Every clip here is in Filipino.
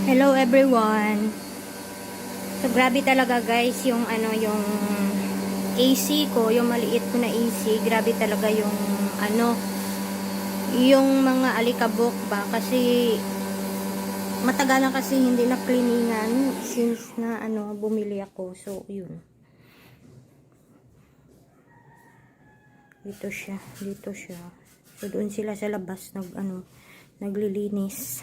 Hello everyone. So grabe talaga guys yung yung AC ko, yung maliit ko na AC, grabe talaga yung yung mga alikabok ba kasi matagalan kasi hindi na cleaningan since na bumili ako. So yun. Dito siya. So doon sila sa labas naglilinis.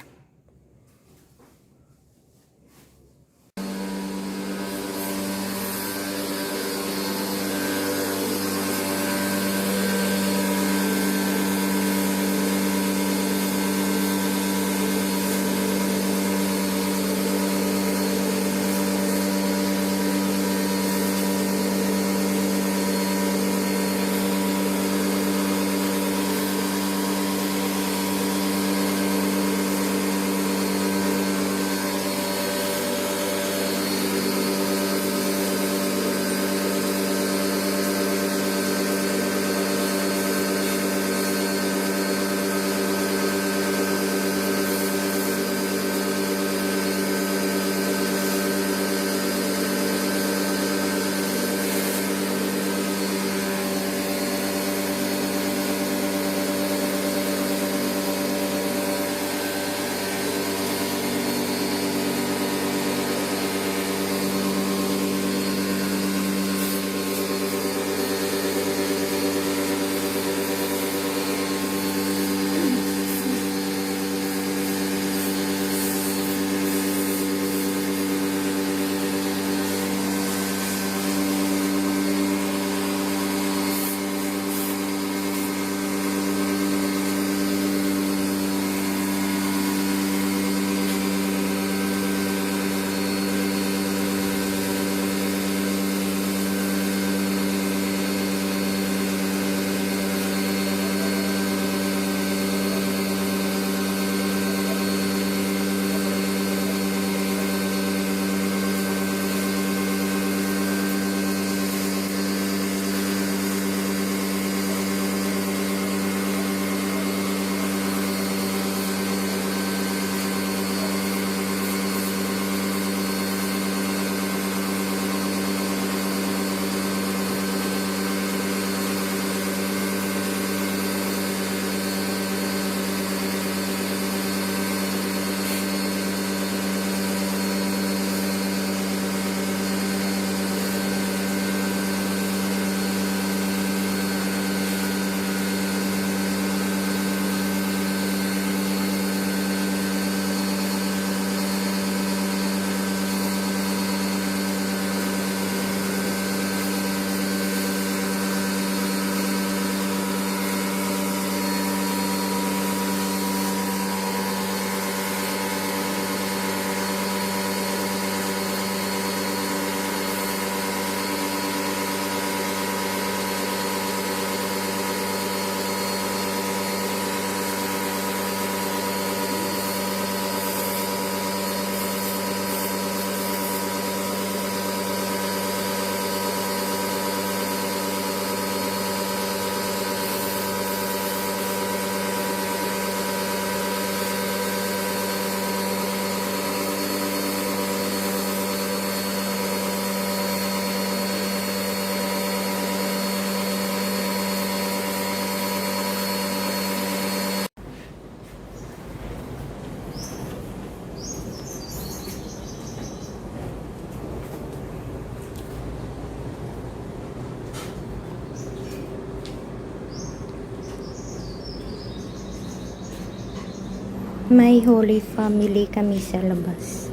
May Holy Family kami sa labas.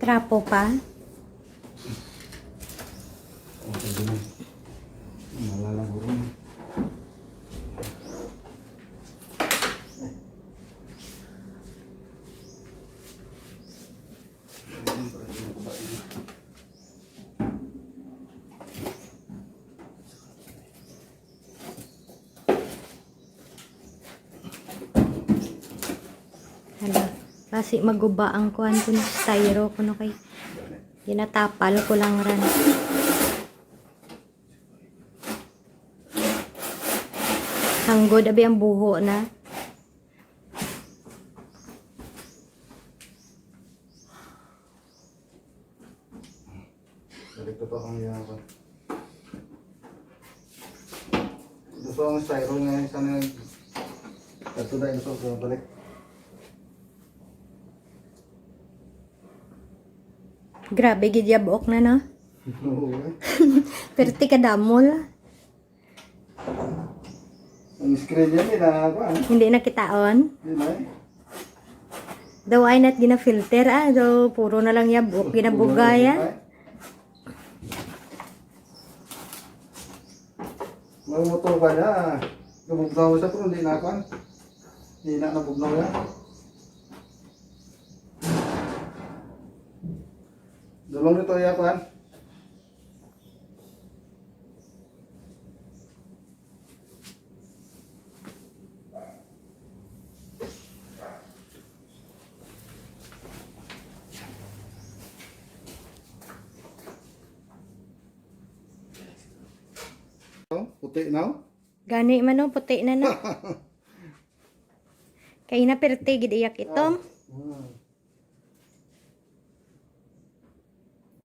trapo pa. Okay, din. Malalaguro na. Hala, kasi maguba ang kuhan ko ng styro ko no kay ginatapal ko lang ran. Hanggod abi ang buho na. Balik ko pa kang yaman. Gusto ang styro nga isa na ito dahil gusto ko balik. Grabe gid ya buok na no. Oo. Perti ka damol. Ang screen yan na ako ano? Hindi na kitaon. Hindi na eh. Daw ay not gina-filter daw puro na lang ya buok ginabugaya. Mamotor ka na. Nabugnaw siya pero hindi na ako. Hindi na nabugnaw yan. Dalawang nito ya kan. Puti now? Gani man no puti na no. Kay na perti gid iyak itom.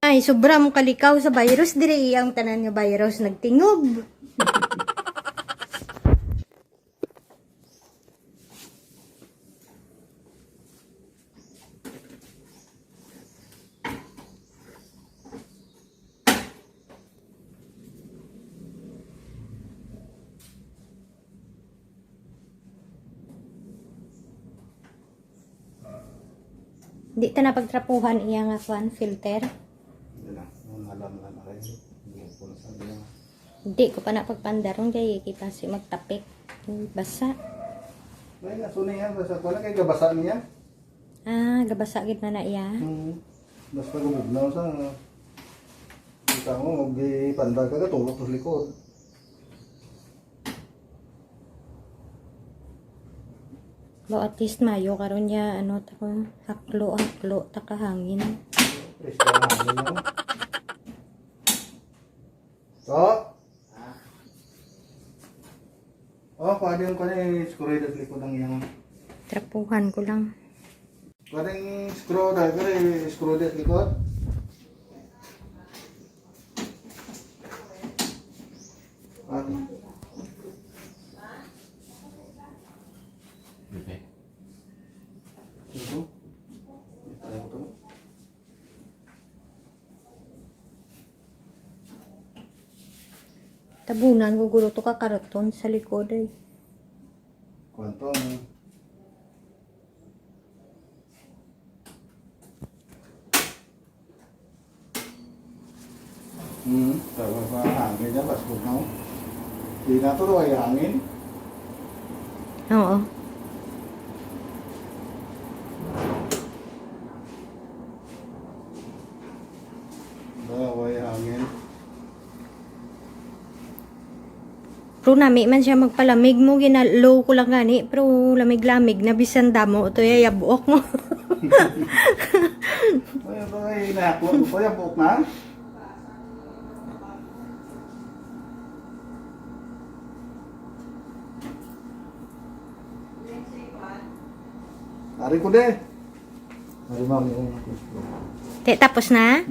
Ay, sobra mo kalikaw sa virus. Dire iyang tanan nga virus nagtingob. Di ta na pagtrapuhan iya nga kwan filter. Hindi na. Alam na rin. Hindi ko na sabi na. Di ko pa na pagpandarong kay kita si magtapik. Basa. Ay, nasunay yan. Basta ko na kay gabasa niya. Ah, gabasa gid na na iya. Basta gumugnaw sa kita mo, mag-ipanda ka ka, tulog sa likod. Ba at least mayo karon ya ano ta ko haklo ta kahangin. Presko na hangin mo. So? Oh, pwede yung kanya screw sa likod ng iyang. Trapuhan ko lang. Pwede yung screw dahil kaya screw sa likod. Okay. Okay. Ito. Ito. Tabunan ko gulo to ka karoton sa likod ay. Kwanto. Tawa pa hangin niya, pas bugnaw. Di na to ay hangin. Oo. Daway hangin. Pero nami man siya magpalamig mo ginalow ko lang gani pero lamig-lamig na bisan damo to ya buok mo. Ay, nakuha ko yung buhok na. Ari ko de. Ari ma'am yung Te tapos na?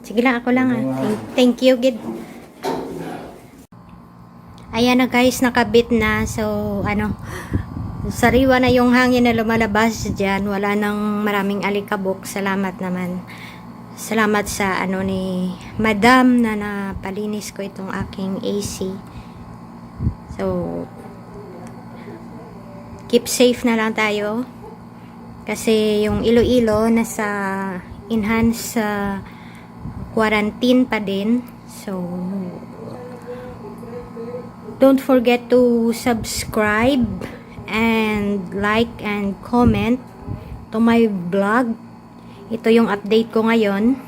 Sige lang ako lang Thank you gid. Ayan na guys, nakabit na. So ano, sariwa na yung hangin na lumalabas diyan. Wala nang maraming alikabok. Salamat naman. Salamat sa ano ni Madam na napalinis ko itong aking AC. So keep safe na lang tayo. Kasi yung Iloilo nasa enhanced quarantine pa din. So, don't forget to subscribe and like and comment to my vlog. Ito yung update ko ngayon.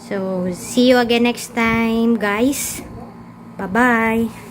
So, see you again next time, guys. Bye-bye.